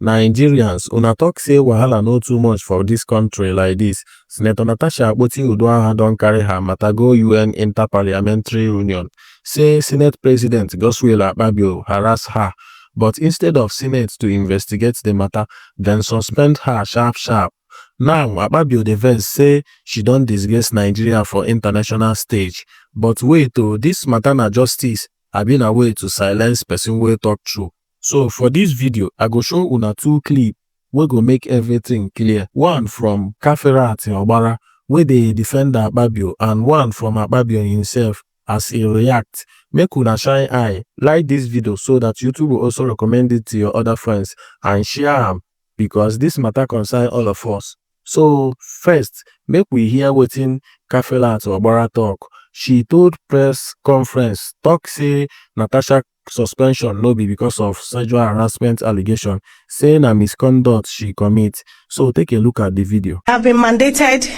Nigerians, una talk say wahala no too much for this country like this. Senator Natasha Akpoti-Uduaghan don carry her matter go UN Interparliamentary Union. Say Senate President Godswill Akpabio harass her, but instead of Senate to investigate the matter, then suspend her sharp. Now, Akpabio dey vex say she don disgrace Nigeria for international stage. But wait this matter na justice, abi na way to silence person wey talk true. So for this video, I go show una two clips wey go make everything clear. One from Kafirat Obara, wey dey defend Akpabio, and one from Akpabio himself as he react. Make una shine eye, like this video so that YouTube will also recommend it to your other friends and share am, because this matter concern all of us. So first, make we hear wetin Kafirat Obara talk. She told press conference talk say Natasha suspension no be because of sexual harassment allegation, saying a misconduct she commit. So take a look at the video. I have been mandated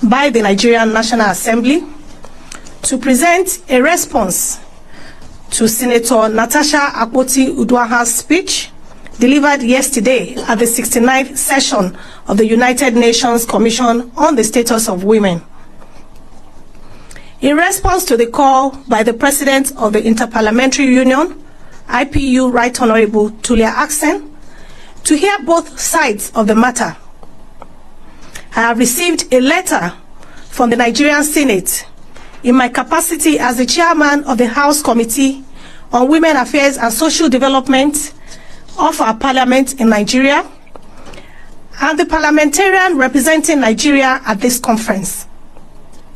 by the Nigerian National Assembly to present a response to Senator Natasha Akpoti-Uduaghan's speech delivered yesterday at the 69th session of the United Nations Commission on the Status of Women. In response to the call by the President of the Interparliamentary Union, IPU Right Honorable Tulia Aksen, to hear both sides of the matter, I have received a letter from the Nigerian Senate in my capacity as the chairman of the House Committee on Women Affairs and Social Development of our Parliament in Nigeria, and the parliamentarian representing Nigeria at this conference.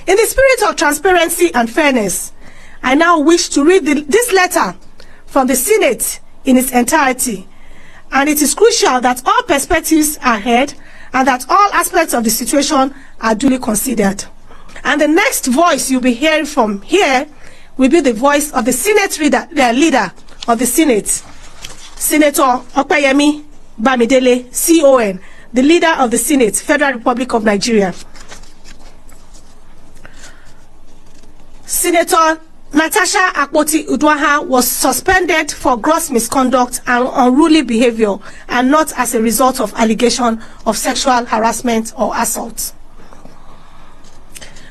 In the spirit of transparency and fairness, I now wish to read this letter from the Senate in its entirety, and it is crucial that all perspectives are heard and that all aspects of the situation are duly considered. And the next voice you'll be hearing from here will be the voice of the Senate leader of the Senate, Senator Opeyemi Bamidele, CON, the leader of the Senate, Federal Republic of Nigeria. Senator Natasha Akpoti-Uduaghan was suspended for gross misconduct and unruly behavior, and not as a result of allegation of sexual harassment or assault.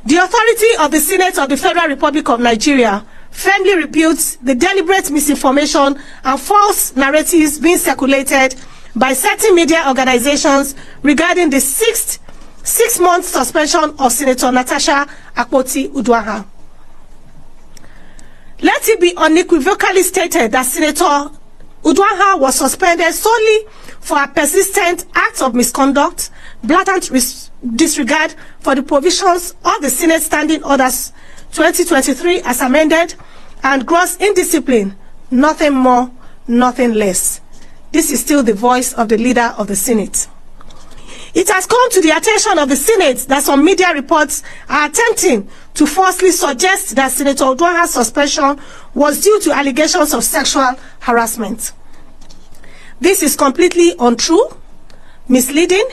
The authority of the Senate of the Federal Republic of Nigeria firmly rebukes the deliberate misinformation and false narratives being circulated by certain media organizations regarding the six-month suspension of Senator Natasha Akpoti-Uduaghan. Let it be unequivocally stated that Senator Uduaghan was suspended solely for a persistent act of misconduct, blatant disregard for the provisions of the Senate Standing Orders 2023 as amended, and gross indiscipline, nothing more, nothing less. This is still the voice of the leader of the Senate. It has come to the attention of the Senate that some media reports are attempting to falsely suggest that Senator Uduaghan's suspension was due to allegations of sexual harassment. This is completely untrue, misleading,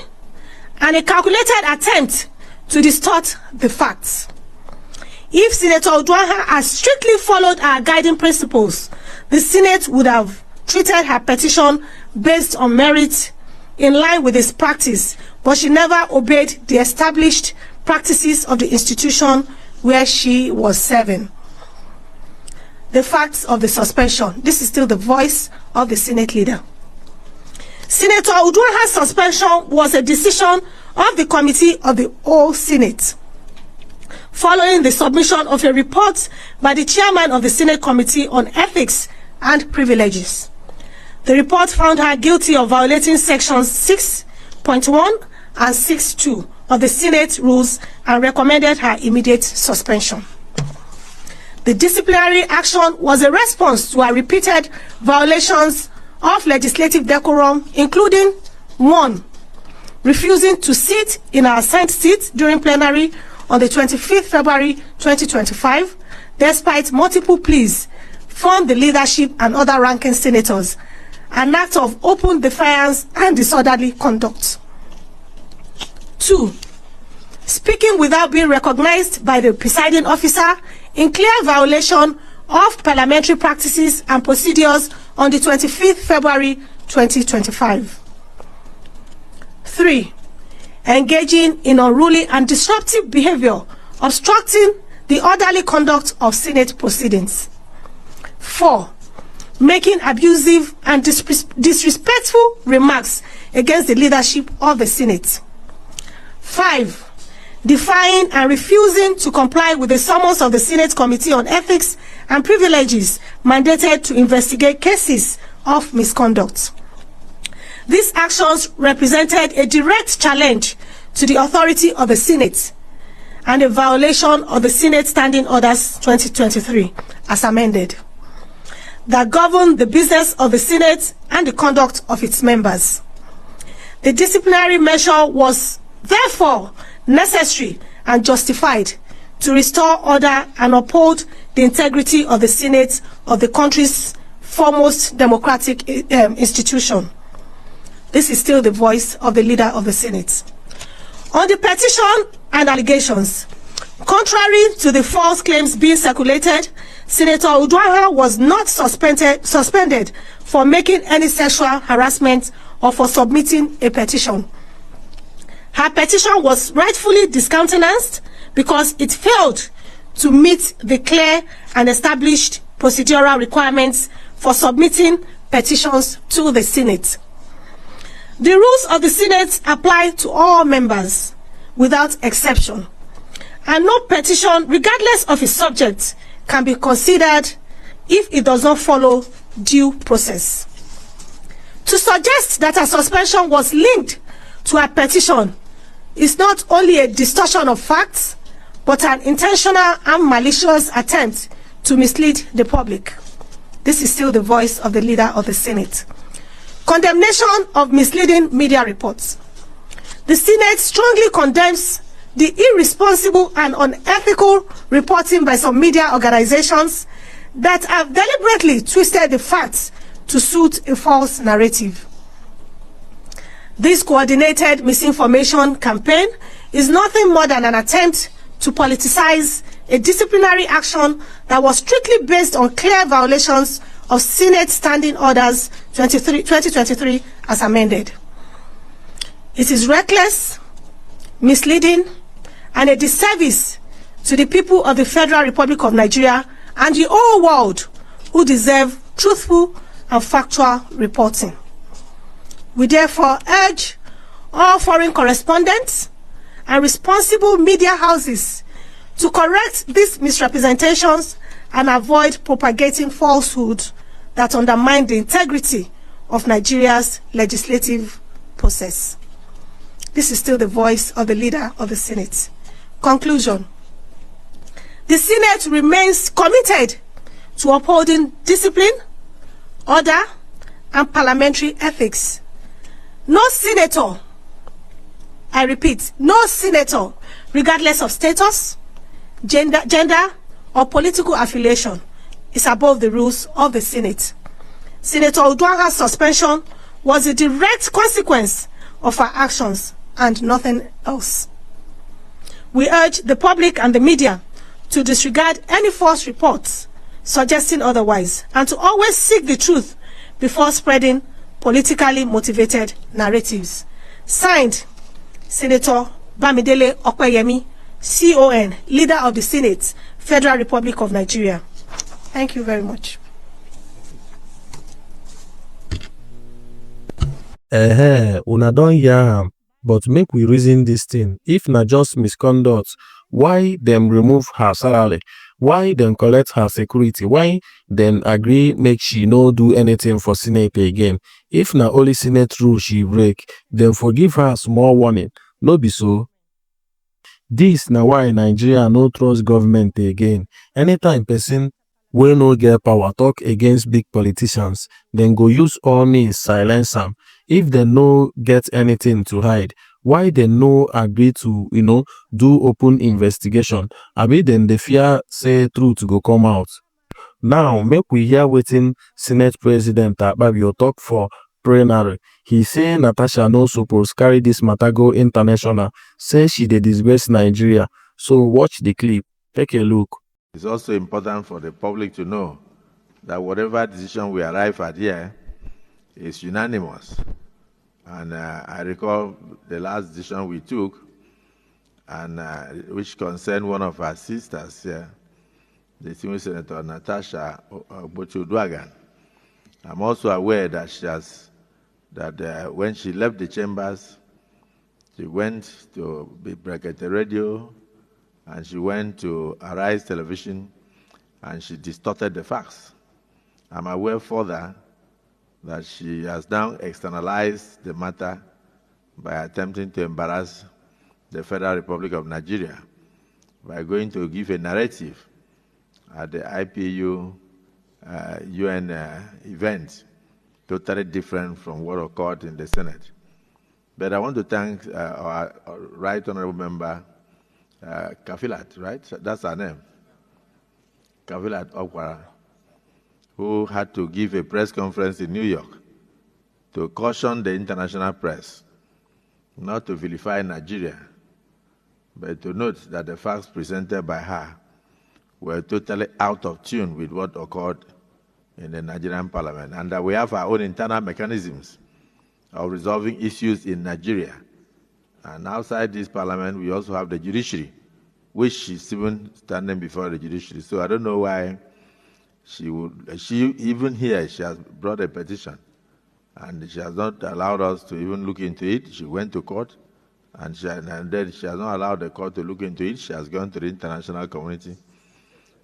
and a calculated attempt to distort the facts. If Senator Uduaghan had strictly followed our guiding principles, the Senate would have treated her petition based on merit in line with its practice, but she never obeyed the established practices of the institution where she was serving. The facts of the suspension. This is still the voice of the Senate leader. Senator Uduaghan's suspension was a decision of the Committee of the Whole Senate, following the submission of a report by the chairman of the Senate Committee on Ethics and Privileges. The report found her guilty of violating sections 6.1 and 6.2 of the Senate rules and recommended her immediate suspension. The disciplinary action was a response to her repeated violations of legislative decorum, including 1. Refusing to sit in her assigned seat during plenary on the 25th February 2025, despite multiple pleas from the leadership and other ranking senators, an act of open defiance and disorderly conduct. 2. Speaking without being recognized by the presiding officer in clear violation of parliamentary practices and procedures on the 25th February 2025. 3. Engaging in unruly and disruptive behavior, obstructing the orderly conduct of Senate proceedings. 4. Making abusive and disrespectful remarks against the leadership of the Senate. 5. Defying and refusing to comply with the summons of the Senate Committee on Ethics and Privileges mandated to investigate cases of misconduct. These actions represented a direct challenge to the authority of the Senate and a violation of the Senate Standing Orders 2023 as amended, that govern the business of the Senate and the conduct of its members. The disciplinary measure was therefore necessary and justified to restore order and uphold the integrity of the Senate of the country's foremost democratic institution. This is still the voice of the leader of the Senate. On the petition and allegations, contrary to the false claims being circulated, Senator Uduaghan was not suspended for making any sexual harassment or for submitting a petition. Her petition was rightfully discountenanced because it failed to meet the clear and established procedural requirements for submitting petitions to the Senate. The rules of the Senate apply to all members without exception, and no petition, regardless of its subject, can be considered if it does not follow due process. To suggest that a suspension was linked to a petition is not only a distortion of facts, but an intentional and malicious attempt to mislead the public. This is still the voice of the leader of the Senate. Condemnation of misleading media reports. The Senate strongly condemns the irresponsible and unethical reporting by some media organizations that have deliberately twisted the facts to suit a false narrative. This coordinated misinformation campaign is nothing more than an attempt to politicize a disciplinary action that was strictly based on clear violations of Senate Standing Orders 2023 as amended. It is reckless, misleading, and a disservice to the people of the Federal Republic of Nigeria and the whole world who deserve truthful and factual reporting. We therefore urge all foreign correspondents and responsible media houses to correct these misrepresentations and avoid propagating falsehoods that undermine the integrity of Nigeria's legislative process. This is still the voice of the leader of the Senate. Conclusion. The Senate remains committed to upholding discipline, order, and parliamentary ethics. No senator, I repeat, no senator, regardless of status, gender, or political affiliation, is above the rules of the Senate. Senator Uduaghan's suspension was a direct consequence of her actions and nothing else. We urge the public and the media to disregard any false reports suggesting otherwise and to always seek the truth before spreading politically motivated narratives. Signed, Senator Bamidele Okoyemi, CON, Leader of the Senate, Federal Republic of Nigeria. Thank you very much. Una don hear am, but make we reason this thing. If na just misconduct, why them remove her salary? Why them collect her security? Why them agree make she no do anything for Senate again? If na only Senate rule she break, then forgive her small warning. No be so. This na why Nigeria no trust government again. Anytime person wey no get power talk against big politicians, then go use all means silence am. If they no get anything to hide, why they no agree to, do open investigation? Abi then they fear say truth go come out. Now, make we hear wetin Senate President Akpabio talk for plenary. He say Natasha no suppose carry this matter go international, say she dey disgrace Nigeria. So watch the clip. Take a look. It's also important for the public to know that whatever decision we arrive at here is unanimous. And I recall the last decision we took, and which concerned one of our sisters here, the senior Senator Natasha Akpoti-Uduaghan. I'm also aware that when she left the chambers, she went to Brekete Radio, and she went to Arise Television, and she distorted the facts. I'm aware further that she has now externalized the matter by attempting to embarrass the Federal Republic of Nigeria by going to give a narrative at the IPU UN event, totally different from what occurred in the Senate. But I want to thank our Right Honorable Member, Kafilat, right? That's her name. Kafilat Okwara, who had to give a press conference in New York to caution the international press not to vilify Nigeria, but to note that the facts presented by her were totally out of tune with what occurred in the Nigerian parliament, and that we have our own internal mechanisms of resolving issues in Nigeria. And outside this parliament, we also have the judiciary, which is even standing before the judiciary. So I don't know why even here, she has brought a petition, and she has not allowed us to even look into it. She went to court, and then she has not allowed the court to look into it. She has gone to the international community,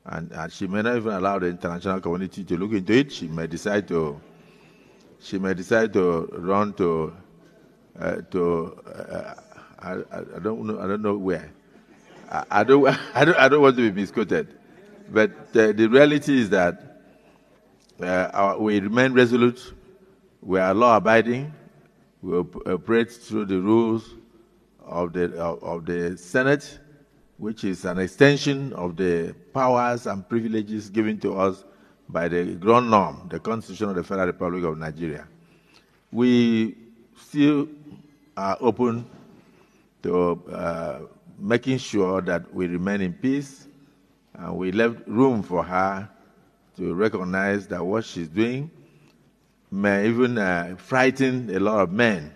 and she may not even allow the international community to look into it. She may decide to run to I don't know where. I don't want to be misquoted, but the reality is that we remain resolute. We are law-abiding. We operate through the rules of the Senate, which is an extension of the powers and privileges given to us by the ground norm, the Constitution of the Federal Republic of Nigeria. We still are open to making sure that we remain in peace, and we left room for her to recognize that what she's doing may even frighten a lot of men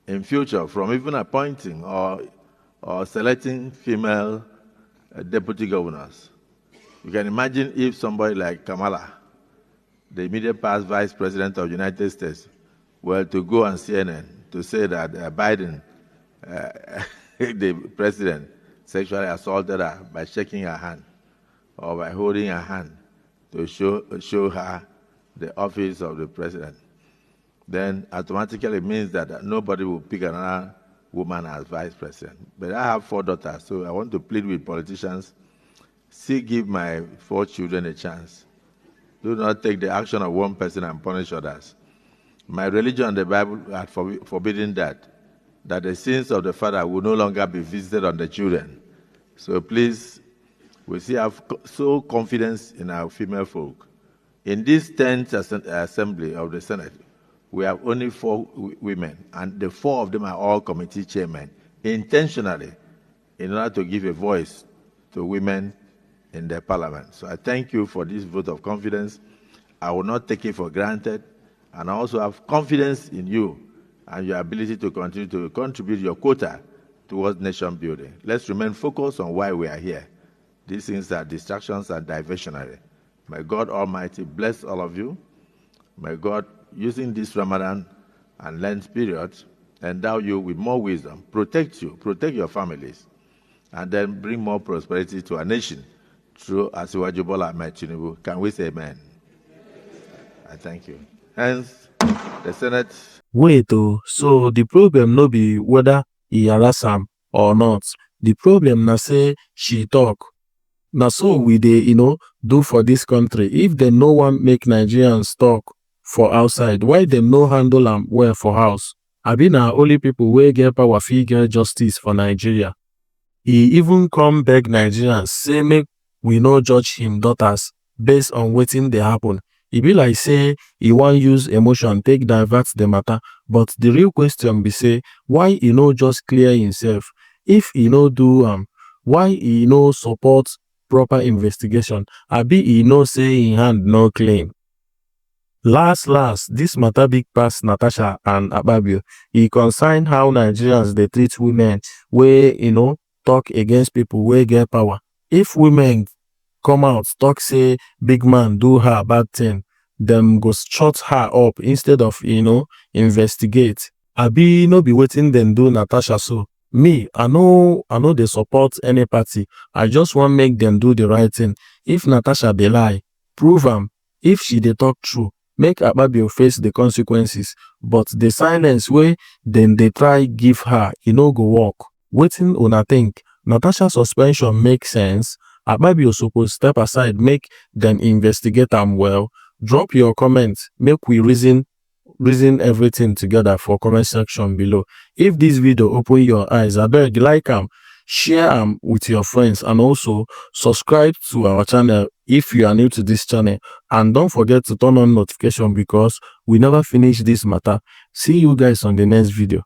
in future from even appointing or selecting female deputy governors. You can imagine if somebody like Kamala, the immediate past Vice President of the United States, were to go on CNN to say that Biden, the president, sexually assaulted her by shaking her hand or by holding her hand to show her the office of the president. Then automatically it means that nobody will pick another woman as vice president. But I have 4 daughters, so I want to plead with politicians, still give my 4 children a chance. Do not take the action of one person and punish others. My religion and the Bible are forbidden that the sins of the father will no longer be visited on the children. So please, we still have so confidence in our female folk. In this 10th assembly of the Senate, we have only 4 women, and the 4 of them are all committee chairmen, intentionally, in order to give a voice to women in the parliament. So I thank you for this vote of confidence. I will not take it for granted, and I also have confidence in you and your ability to continue to contribute your quota towards nation building. Let's remain focused on why we are here. These things are distractions and diversionary. May God Almighty bless all of you. May God, using this Ramadan and Lent period, endow you with more wisdom, protect you, protect your families, and then bring more prosperity to our nation through Asiwaju Bola Ahmed Tinubu. Can we say amen? I thank you. Hence, the Senate. Wait, so the problem no be whether he harass am or not. The problem na say she talk. Na so we dey, do for this country. If dem no wan make Nigerians talk for outside, why dem no handle am well for house? Abi na only people wey get power fit get justice for Nigeria. He even come beg Nigerians say make we no judge him daughters based on wetin dey happen. E be like say he wan use emotion take divert the matter, but the real question be say why he no just clear himself? If he no do am, why he no support proper investigation? Abi he know say him hand no clean? Last, this matter big pass Natasha and Akpabio. E concern how Nigerians they treat women where, talk against people where get power. If women come out, talk say big man do her bad thing, them go shut her up instead of, investigate. Abi no be waiting them do Natasha so. Me, I know they support any party. I just want make them do the right thing. If Natasha dey lie, prove am. If she dey talk true, make Akpabio face the consequences. But the silence wey dem dey try give her, no go work. Wetin una think? Natasha suspension make sense? Akpabio suppose step aside make dem investigate am well. Drop your comments, make we reason everything together for comment section below. If this video open your eyes, abeg like am, share am with your friends, and also subscribe to our channel if you are new to this channel, and don't forget to turn on notification because we never finish this matter. See you guys on the next video.